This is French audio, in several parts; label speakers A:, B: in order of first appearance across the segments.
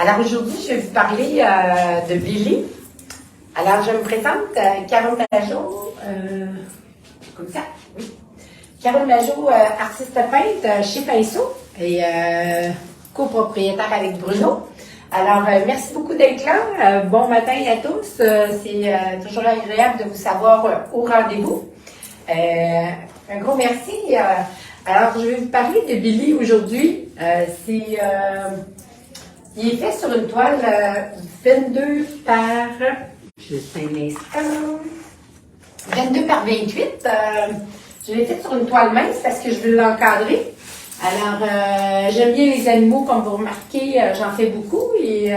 A: Alors aujourd'hui, je vais vous parler de Billy. Alors je me présente, Carole Majot, comme ça, oui. Carole Majot, artiste peintre chez Pinceau et copropriétaire avec Bruno. Alors merci beaucoup d'être là. Bon matin à tous. C'est toujours agréable de vous savoir au rendez-vous. Un gros merci. Alors je vais vous parler de Billy aujourd'hui. Il est fait sur une toile 22 par, juste un instant, 22 par 28. Je l'ai fait sur une toile mince parce que je veux l'encadrer. Alors, j'aime bien les animaux, comme vous remarquez, j'en fais beaucoup et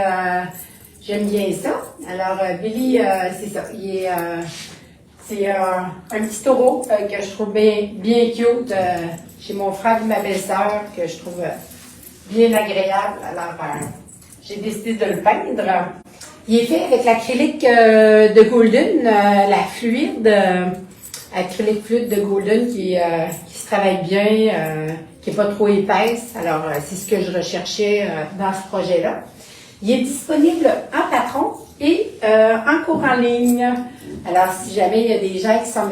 A: j'aime bien ça. Alors, Billy, c'est ça. C'est un petit taureau que je trouve bien cute chez mon frère et ma belle-sœur, que je trouve bien agréable. Alors, j'ai décidé de le peindre. Il est fait avec l'acrylique de Golden, la fluide, acrylique fluide de Golden qui se travaille bien, qui n'est pas trop épaisse. Alors, c'est ce que je recherchais dans ce projet-là. Il est disponible en patron et en cours en ligne. Alors, si jamais il y a des gens qui sont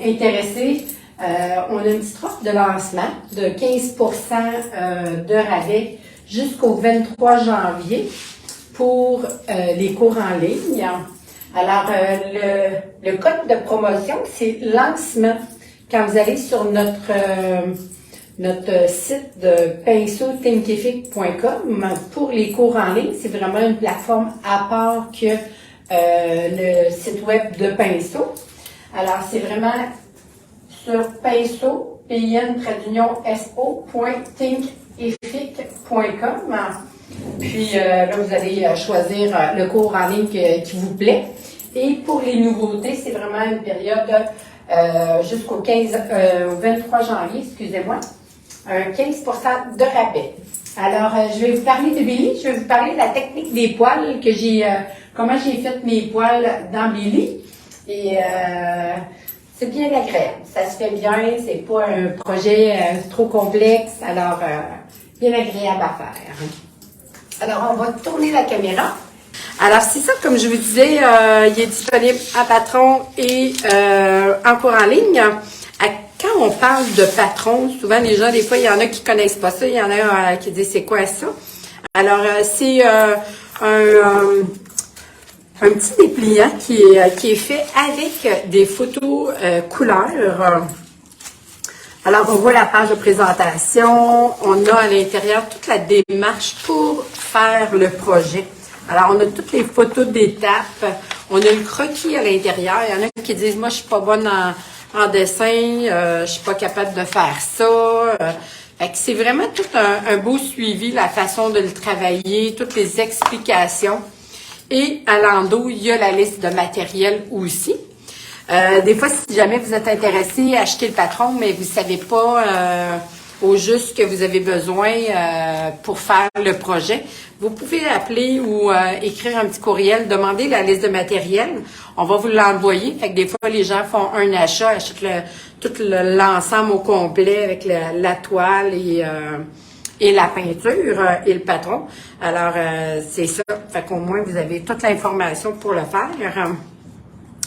A: intéressés, on a une petite offre de lancement de 15% de rabais jusqu'au 23 janvier pour les cours en ligne. Alors, le code de promotion, c'est lancement. Quand vous allez sur notre site de pinceauthinkific.com pour les cours en ligne, c'est vraiment une plateforme à part que le site web de Pinceau. Alors, c'est vraiment sur Pinceau, pin-so.thinkific.com. Puis là, vous allez choisir le cours en ligne qui vous plaît. Et pour les nouveautés, c'est vraiment une période jusqu'au 23 janvier, excusez-moi, un 15% de rabais. Alors, je vais vous parler de Billy. Je vais vous parler de la technique des poils comment j'ai fait mes poils dans Billy. Et c'est bien agréable. Ça se fait bien. C'est pas un projet trop complexe. Alors, bien agréable à faire. Alors, on va tourner la caméra. Alors, c'est ça, comme je vous disais, il est disponible en patron et en cours en ligne. Quand on parle de patron, souvent les gens, des fois, il y en a qui connaissent pas ça, il y en a qui disent c'est quoi ça. Alors, c'est un petit dépliant qui est fait avec des photos couleurs. Alors, on voit la page de présentation. On a à l'intérieur toute la démarche pour faire le projet. Alors, on a toutes les photos d'étapes. On a le croquis à l'intérieur. Il y en a qui disent, moi, je suis pas bonne en dessin. Je suis pas capable de faire ça. Fait que c'est vraiment tout un beau suivi, la façon de le travailler, toutes les explications. Et à l'endos, il y a la liste de matériel aussi. Des fois, si jamais vous êtes intéressé, achetez le patron, mais vous savez pas au juste ce que vous avez besoin pour faire le projet, vous pouvez appeler ou écrire un petit courriel, demander la liste de matériel. On va vous l'envoyer. Fait que des fois, les gens font un achat, achètent tout l'ensemble au complet avec la toile et la peinture et le patron. Alors, c'est ça. Fait qu'au moins, vous avez toute l'information pour le faire.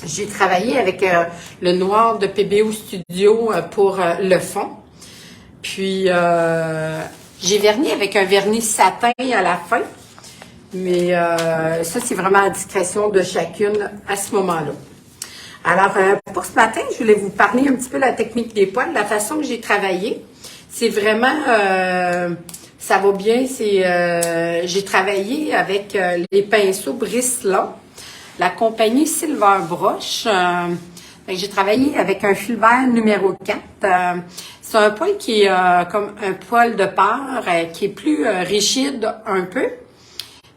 A: J'ai travaillé avec le noir de PBO Studio pour le fond. Puis, j'ai verni avec un vernis satin à la fin. Mais ça, c'est vraiment à discrétion de chacune à ce moment-là. Alors, pour ce matin, je voulais vous parler un petit peu de la technique des poils, la façon que j'ai travaillé. C'est vraiment, ça va bien, j'ai travaillé avec les pinceaux Brisselon, la compagnie Silver Brush. J'ai travaillé avec un fil vert numéro 4. C'est un poil qui est comme un poil de porc, qui est plus rigide un peu,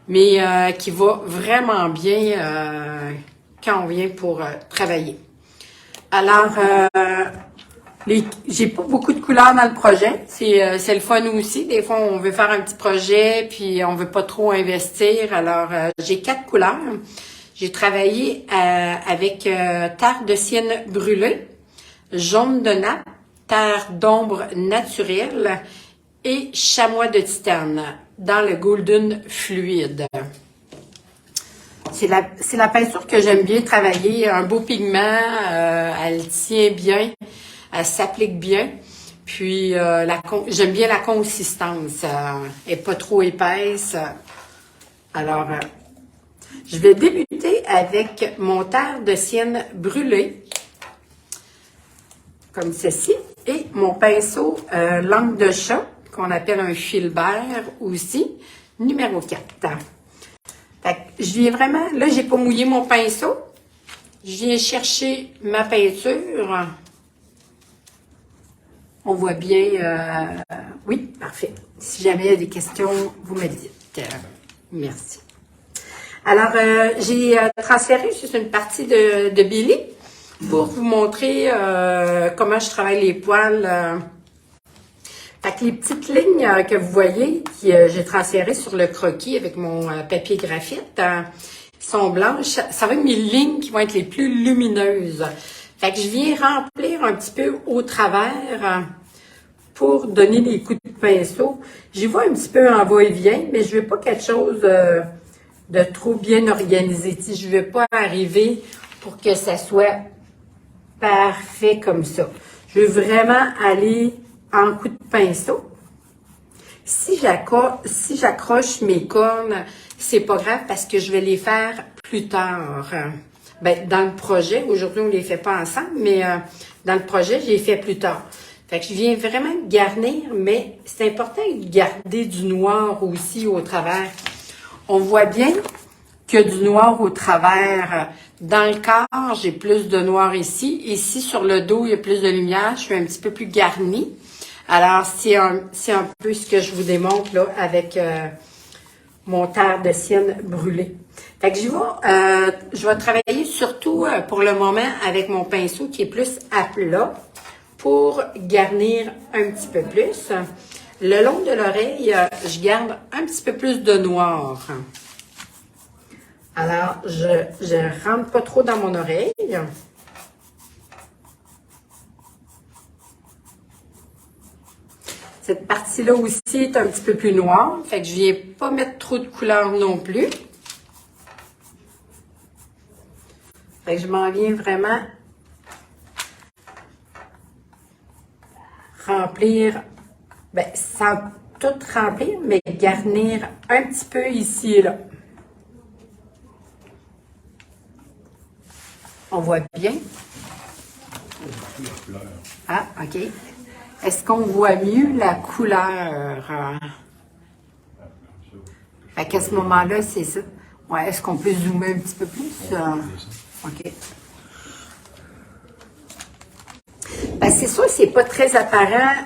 A: mais qui va vraiment bien quand on vient pour travailler. Alors, j'ai pas beaucoup de couleurs dans le projet. C'est le fun aussi. Des fois, on veut faire un petit projet, puis on veut pas trop investir. Alors, j'ai 4 couleurs. J'ai travaillé avec terre de sienne brûlée, jaune de nappe, terre d'ombre naturelle et chamois de titane. dans le Golden Fluid. C'est la peinture que j'aime bien travailler. Un beau pigment, elle tient bien, elle s'applique bien. Puis, j'aime bien la consistance. Elle n'est pas trop épaisse. Alors, je vais débuter avec mon terre de sienne brûlée, comme ceci, et mon pinceau langue de chat, qu'on appelle un filbert aussi, numéro 4. Fait que je viens vraiment, là, j'ai pas mouillé mon pinceau. Je viens chercher ma peinture. On voit bien, oui, parfait. Si jamais il y a des questions, vous me dites. Merci. Alors, j'ai transféré juste une partie de Billy pour vous montrer comment je travaille les poils. Fait que les petites lignes que vous voyez, que j'ai transférées sur le croquis avec mon papier graphite, sont blanches. Ça va être mes lignes qui vont être les plus lumineuses. Fait que je viens remplir un petit peu au travers pour donner des coups de pinceau. J'y vois un petit peu en va-et-vient, mais je veux pas quelque chose de trop bien organisé. Tu sais, je veux pas arriver pour que ça soit parfait comme ça. Je veux vraiment aller en coup de pinceau. Si j'accroche mes cornes, c'est pas grave parce que je vais les faire plus tard. Ben, dans le projet, aujourd'hui on les fait pas ensemble, mais dans le projet, je les fais plus tard. Fait que je viens vraiment garnir, mais c'est important de garder du noir aussi au travers. On voit bien qu'il y a du noir au travers. Dans le corps, j'ai plus de noir ici. Ici, sur le dos, il y a plus de lumière. Je suis un petit peu plus garnie. Alors, c'est un peu ce que je vous démontre là avec mon terre de sienne brûlée. Fait que je vais travailler surtout pour le moment avec mon pinceau qui est plus à plat pour garnir un petit peu plus. Le long de l'oreille, je garde un petit peu plus de noir. Alors, je rentre pas trop dans mon oreille. Cette partie-là aussi est un petit peu plus noire, fait que je viens pas mettre trop de couleur non plus. Fait que je m'en viens vraiment remplir, ben, sans tout remplir, mais garnir un petit peu ici et là. On voit bien? Ah, OK. Est-ce qu'on voit mieux la couleur? Fait qu'à ce moment-là, c'est ça. Ouais, est-ce qu'on peut zoomer un petit peu plus? OK. Ben, c'est sûr, c'est pas très apparent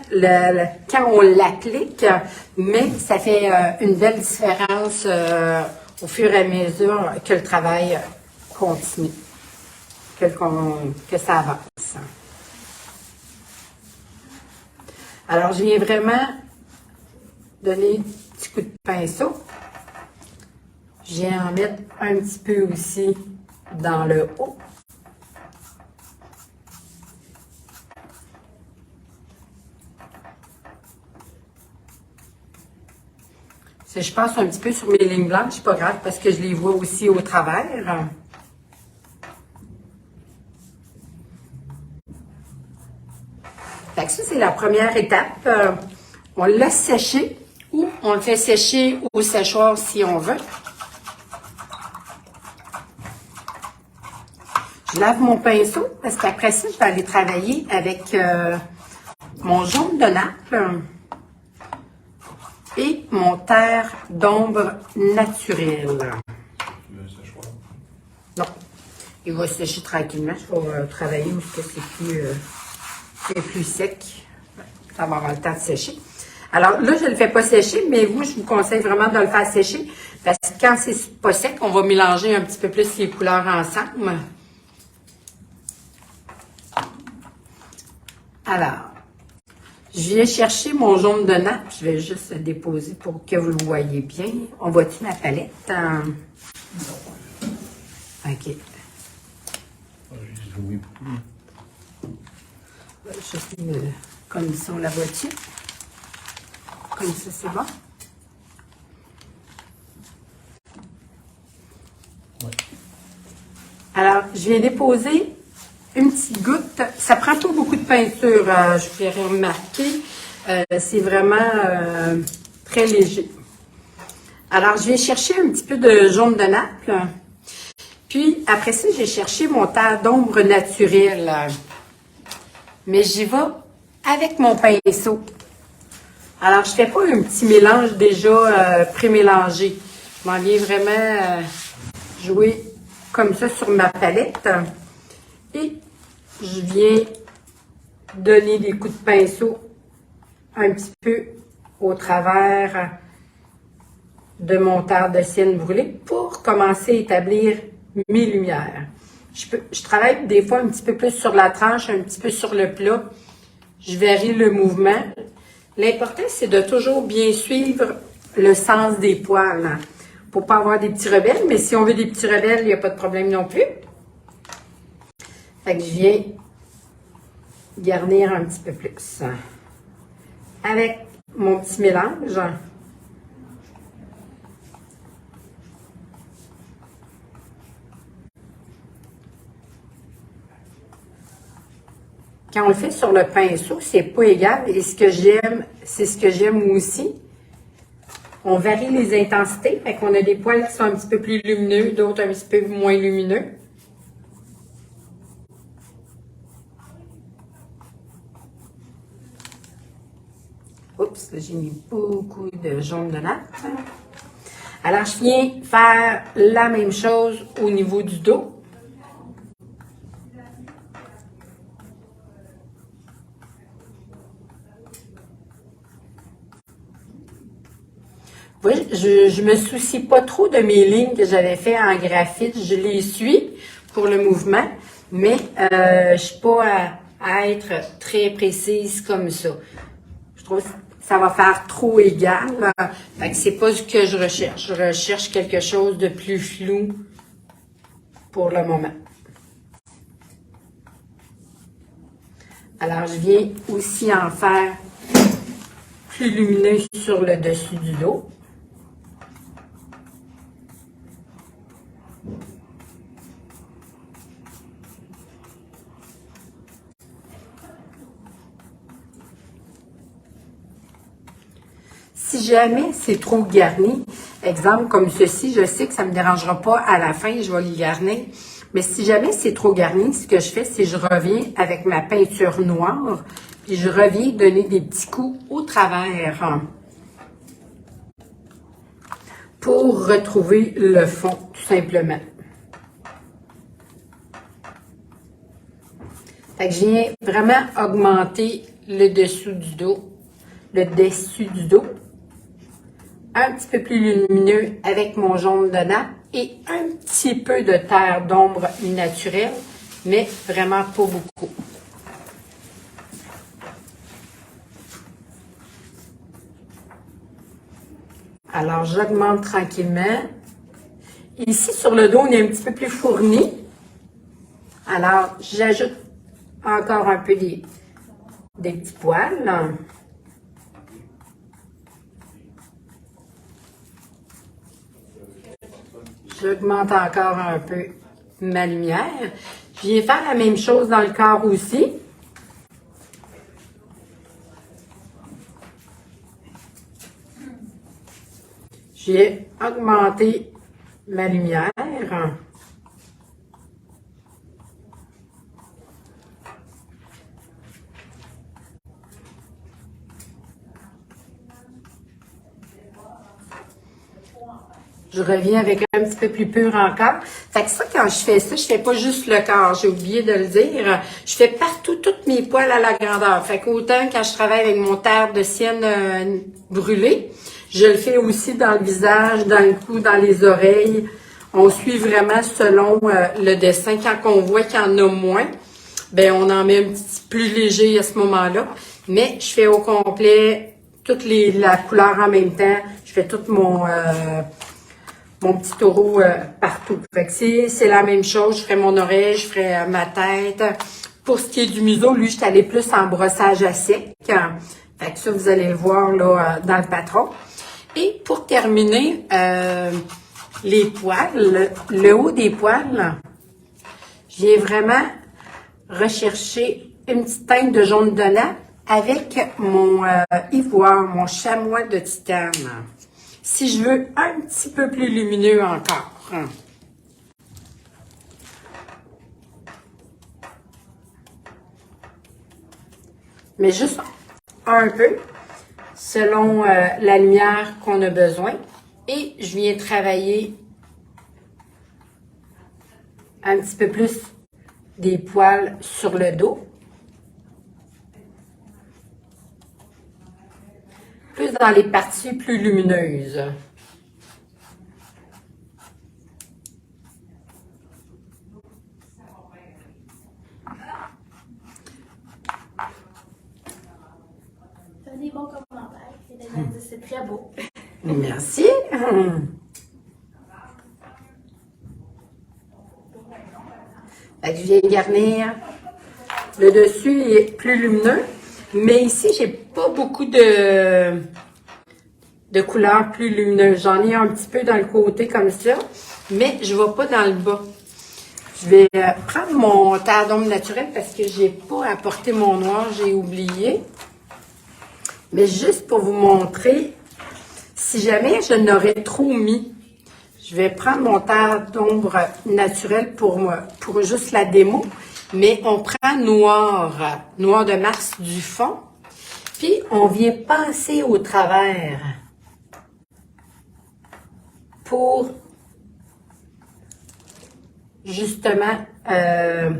A: quand on l'applique, mais ça fait une belle différence au fur et à mesure que le travail continue, que ça avance. Alors, je viens vraiment donner un petit coup de pinceau. Je viens en mettre un petit peu aussi dans le haut. Si je passe un petit peu sur mes lignes blanches, c'est pas grave parce que je les vois aussi au travers. Fait que ça, c'est la première étape. On le laisse sécher ou on le fait sécher au séchoir si on veut. Je lave mon pinceau parce qu'après ça, je vais aller travailler avec mon jaune de Naples et mon terre d'ombre naturelle. Non, il va sécher tranquillement. Je vais travailler où c'est plus sec. Ça va avoir le temps de sécher. Alors là, je ne le fais pas sécher, mais vous, je vous conseille vraiment de le faire sécher parce que quand c'est pas sec, on va mélanger un petit peu plus les couleurs ensemble. Alors, je viens chercher mon jaune de Naples. Je vais juste le déposer pour que vous le voyez bien. On voit-tu ma palette? OK. Juste comme ça, on la voit-tu? Comme ça, c'est bon. Alors, je viens déposer une petite goutte. Ça prend pas beaucoup de peinture, je vais remarquer. C'est vraiment très léger. Alors, je viens chercher un petit peu de jaune de Naples. Puis, après ça, j'ai cherché mon terre d'ombre naturel. Mais j'y vais avec mon pinceau. Alors, je ne fais pas un petit mélange déjà pré-mélangé. Je m'en viens vraiment jouer comme ça sur ma palette. Et je viens donner des coups de pinceau un petit peu au travers de mon terre de sienne brûlée pour commencer à établir mes lumières. Je travaille des fois un petit peu plus sur la tranche, un petit peu sur le plat. Je varie le mouvement. L'important, c'est de toujours bien suivre le sens des poils pour ne pas avoir des petits rebelles. Mais si on veut des petits rebelles, il n'y a pas de problème non plus. Fait que je viens garnir un petit peu plus avec mon petit mélange. Quand on le fait sur le pinceau, c'est pas égal. Et ce que j'aime, c'est ce que j'aime aussi. On varie les intensités. Fait qu'on a des poils qui sont un petit peu plus lumineux, d'autres un petit peu moins lumineux. Oups, j'ai mis beaucoup de jaune de Naples. Alors, je viens faire la même chose au niveau du dos. Oui, je me soucie pas trop de mes lignes que j'avais fait en graphite. Je les suis pour le mouvement, mais je suis pas à être très précise comme ça. Je trouve que ça va faire trop égal. Fait que c'est pas ce que je recherche. Je recherche quelque chose de plus flou pour le moment. Alors, je viens aussi en faire plus lumineux sur le dessus du dos. Si jamais c'est trop garni, exemple comme ceci, je sais que ça ne me dérangera pas à la fin, je vais le garnir. Mais si jamais c'est trop garni, ce que je fais, c'est que je reviens avec ma peinture noire, puis je reviens donner des petits coups au travers pour retrouver le fond, tout simplement. Fait que je viens vraiment augmenter le dessous du dos, le dessus du dos. Un petit peu plus lumineux avec mon jaune de Naples et un petit peu de terre d'ombre naturelle, mais vraiment pas beaucoup. Alors, j'augmente tranquillement. Ici, sur le dos, on est un petit peu plus fourni. Alors, j'ajoute encore un peu des petits poils. J'augmente encore un peu ma lumière. Je viens faire la même chose dans le corps aussi. J'ai augmenté ma lumière. Je reviens avec un petit peu plus pur encore. Fait que ça, quand je fais ça, je fais pas juste le corps, j'ai oublié de le dire. Je fais partout toutes mes poils à la grandeur. Fait qu'autant quand je travaille avec mon terre de sienne brûlée, je le fais aussi dans le visage, dans le cou, dans les oreilles. On suit vraiment selon le dessin. Quand on voit qu'il y en a moins, ben on en met un petit plus léger à ce moment-là. Mais je fais au complet toute la couleur en même temps. Je fais tout mon petit taureau partout. Fait que c'est la même chose. Je ferai mon oreille, je ferai ma tête. Pour ce qui est du museau, lui, je suis allée plus en brossage à sec. Fait que ça, vous allez le voir là dans le patron. Et pour terminer, les poils, le haut des poils, Je viens vraiment rechercher une petite teinte de jaune de nappe avec mon ivoire, mon chamois de titane. Si je veux un petit peu plus lumineux encore. Mais juste un peu, selon la lumière qu'on a besoin. Et je viens travailler un petit peu plus des poils sur le dos. Plus dans les parties plus lumineuses.
B: T'as des bons commentaires. C'est très beau.
A: Merci. Fait que je viens garnir. Le dessus est plus lumineux. Mais ici, j'ai pas beaucoup de couleurs plus lumineuses. J'en ai un petit peu dans le côté comme ça. Mais je ne vais pas dans le bas. Je vais prendre mon terre d'ombre naturel parce que j'ai pas apporté mon noir. J'ai oublié. Mais juste pour vous montrer, si jamais je n'aurais trop mis, je vais prendre mon terre d'ombre naturel pour juste la démo. Mais on prend noir de Mars du fond, puis on vient passer au travers pour justement faire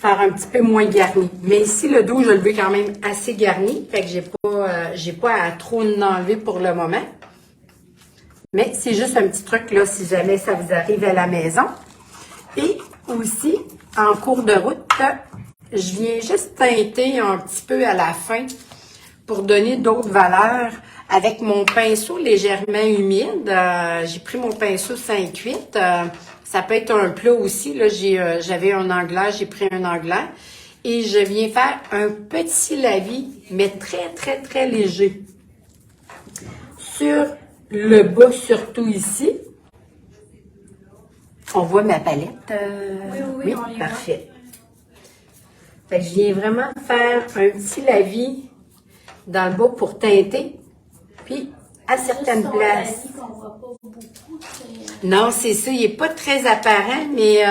A: un petit peu moins garni. Mais ici, le dos, je le veux quand même assez garni, fait que j'ai pas à trop l'enlever pour le moment. Mais c'est juste un petit truc là, si jamais ça vous arrive à la maison. Et aussi, en cours de route, je viens juste teinter un petit peu à la fin pour donner d'autres valeurs avec mon pinceau légèrement humide. J'ai pris mon pinceau 5-8. Ça peut être un plat aussi. Là, j'avais un anglais, j'ai pris un anglais. Et je viens faire un petit lavis, mais très, très, très léger. Sur le bas, surtout ici. On voit ma palette?
B: Oui, on les voit.
A: Parfait. Fait que je viens vraiment faire un petit lavis dans le bas pour teinter. Puis, à certaines places.
B: Qu'on voit pas beaucoup,
A: Non, c'est ça. Il n'est pas très apparent, mais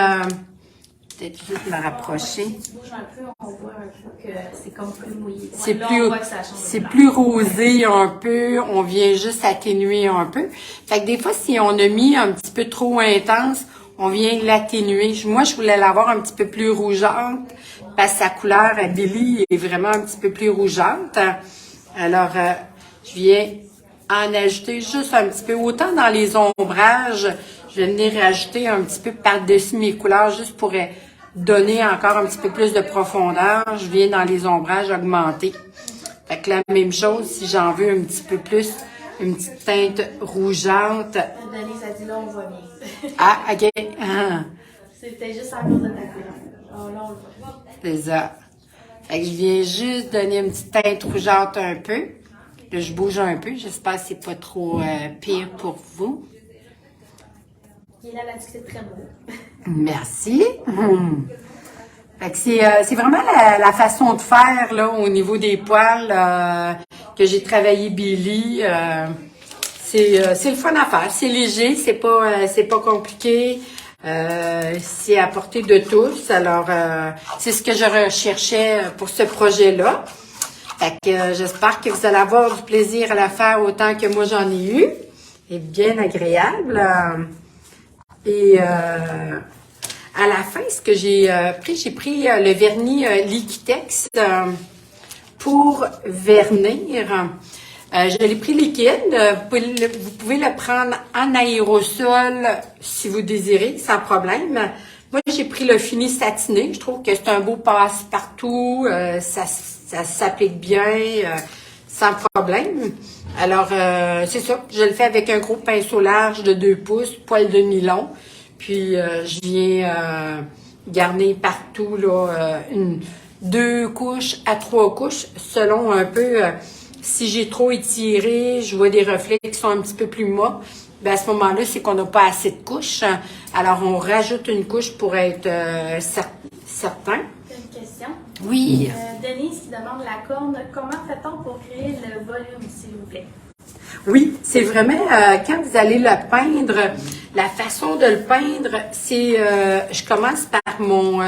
A: peut-être juste me rapprocher.
B: Si tu bouges un peu, on voit un peu que c'est comme plus mouillé.
A: C'est
B: Là,
A: plus,
B: on voit que ça change de
A: c'est
B: couleur.
A: plus rosé un peu. On vient juste atténuer un peu. Fait que des fois, si on a mis un petit peu trop intense, on vient l'atténuer. Moi, je voulais l'avoir un petit peu plus rougeante parce que sa couleur à Billy est vraiment un petit peu plus rougeante. Alors, je viens en ajouter juste un petit peu. Autant dans les ombrages, je vais venir rajouter un petit peu par-dessus mes couleurs juste pour donner encore un petit peu plus de profondeur. Je viens dans les ombrages augmenter. Fait que la même chose, si j'en veux un petit peu plus, une petite teinte rougeante.
B: Denise a dit là, on voit bien.
A: Ah, ok. Ah,
B: C'était juste à cause de ta couleur. Oh, là, on le voit.
A: c'est ça. Fait que je viens juste donner une petite teinte rougeante un peu. Là, je bouge un peu. J'espère que c'est pas trop pire pour vous.
B: Et là, là-dessus, c'est très beau.
A: Merci. Fait que c'est vraiment la façon de faire là au niveau des poils que j'ai travaillé Billy. C'est le fun à faire. C'est léger, c'est pas compliqué. C'est à portée de tous. Alors, c'est ce que je recherchais pour ce projet-là. Fait que j'espère que vous allez avoir du plaisir à la faire autant que moi j'en ai eu. C'est bien agréable. Et à la fin, ce que j'ai pris le vernis Liquitex pour vernir. Je l'ai pris liquide. Vous pouvez le prendre en aérosol si vous désirez, sans problème. Moi, j'ai pris le fini satiné. Je trouve que c'est un beau passe-partout. Ça s'applique bien, sans problème. Alors, c'est ça. Je le fais avec un gros pinceau large de 2 pouces, poil de nylon. Puis, je viens garnir partout, là, 2 couches à 3 couches, selon un peu... si j'ai trop étiré, je vois des reflets qui sont un petit peu plus mats. ben à ce moment-là, c'est qu'on n'a pas assez de couches. Alors, on rajoute une couche pour être certain.
B: Une question.
A: Oui.
B: Denise qui demande la corne. Comment fait-on pour créer le volume, s'il vous plaît?
A: Oui, c'est vraiment, quand vous allez le peindre, la façon de le peindre, c'est, je commence par mon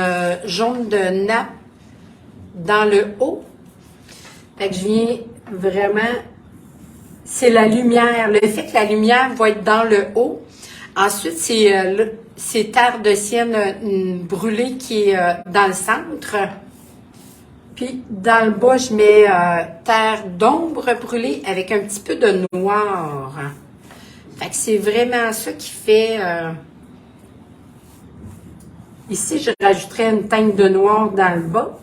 A: jaune de nappe dans le haut. Fait que je viens vraiment, c'est la lumière, le fait que la lumière va être dans le haut. Ensuite, c'est terre de sienne brûlée qui est dans le centre. Puis, dans le bas, je mets terre d'ombre brûlée avec un petit peu de noir. Fait que c'est vraiment ça qui fait... Ici, je rajouterais une teinte de noir dans le bas.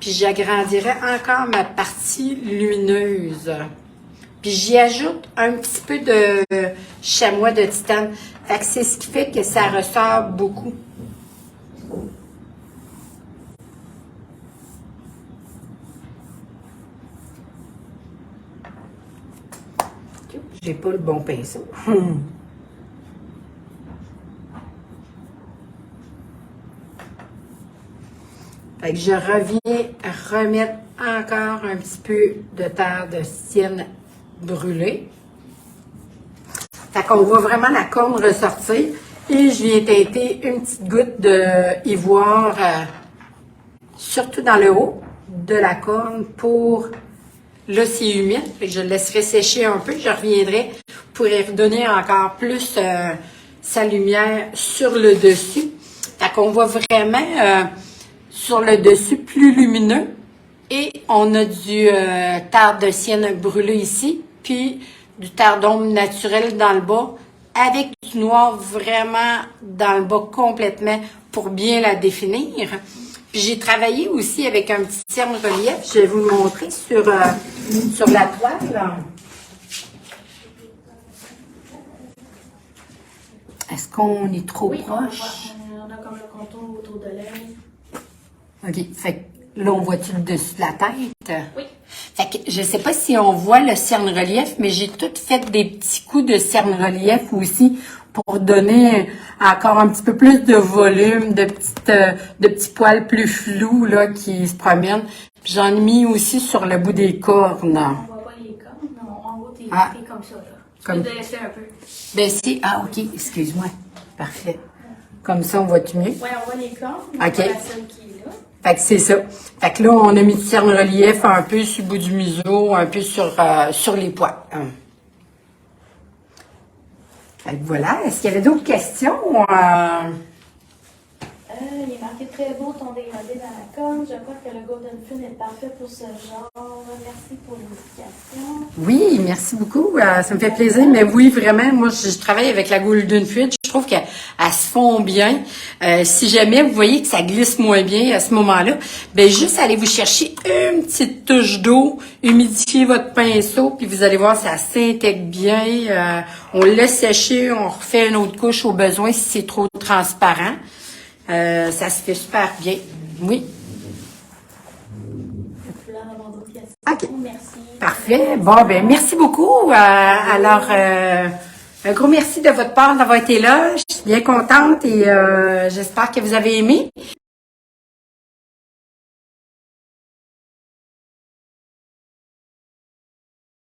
A: Puis, j'agrandirais encore ma partie lumineuse. Puis, j'y ajoute un petit peu de chamois de titane. Fait que c'est ce qui fait que ça ressort beaucoup. J'ai pas le bon pinceau. Fait que je reviens remettre encore un petit peu de terre de sienne brûlée. Fait qu'on voit vraiment la corne ressortir. Et je viens teinter une petite goutte d'ivoire, surtout dans le haut de la corne pour... Là, c'est humide, fait que je le laisserai sécher un peu. Je reviendrai pour y redonner encore plus sa lumière sur le dessus. Fait qu'on voit vraiment sur le dessus plus lumineux. Et on a du terre de sienne brûlé ici, puis du terre d'ombre naturel dans le bas, avec du noir vraiment dans le bas complètement pour bien la définir. Puis j'ai travaillé aussi avec un petit cerne relief. Je vais vous le montrer sur la toile. Est-ce qu'on est trop proche?
B: On a comme le contour autour de l'œil.
A: OK. Fait que là, on voit-tu le dessus de la tête?
B: Oui.
A: Fait que je sais pas si on voit le cerne relief, mais j'ai tout fait des petits coups de cerne relief aussi pour donner encore un petit peu plus de volume, de petits poils plus flous là qui se promènent. Puis j'en ai mis aussi sur le bout des cornes.
B: On voit pas les cornes, non, en haut, t'es comme ça, là. Tu peux te laisser un peu.
A: Ben si, OK, excuse-moi. Parfait. Comme ça, on voit-tu mieux?
B: Oui, on voit les cornes.
A: OK.
B: On voit la seule qui est là.
A: Fait que c'est ça. Fait que là, on a mis du cerne relief un peu sur le bout du museau, un peu sur les poils. Fait que voilà. Est-ce qu'il y avait d'autres questions?
B: Il est marqué très beau ton dégradé dans la corne. Je crois que le Golden Fin est parfait pour ce genre. Merci pour l'indication.
A: Oui, merci beaucoup. Ça me fait plaisir. Mais oui, vraiment, moi, je travaille avec la Golden Fluid. Je trouve qu'elle se fond bien. Si jamais vous voyez que ça glisse moins bien à ce moment-là, ben juste allez vous chercher une petite touche d'eau, humidifiez votre pinceau, puis vous allez voir, ça s'intègre bien. On le laisse sécher, on refait une autre couche au besoin si c'est trop transparent. Ça se fait super bien. Oui. OK.
B: Merci.
A: Parfait. Bon, ben merci beaucoup. Alors, un gros merci de votre part d'avoir été là. Je suis bien contente et j'espère que vous avez aimé.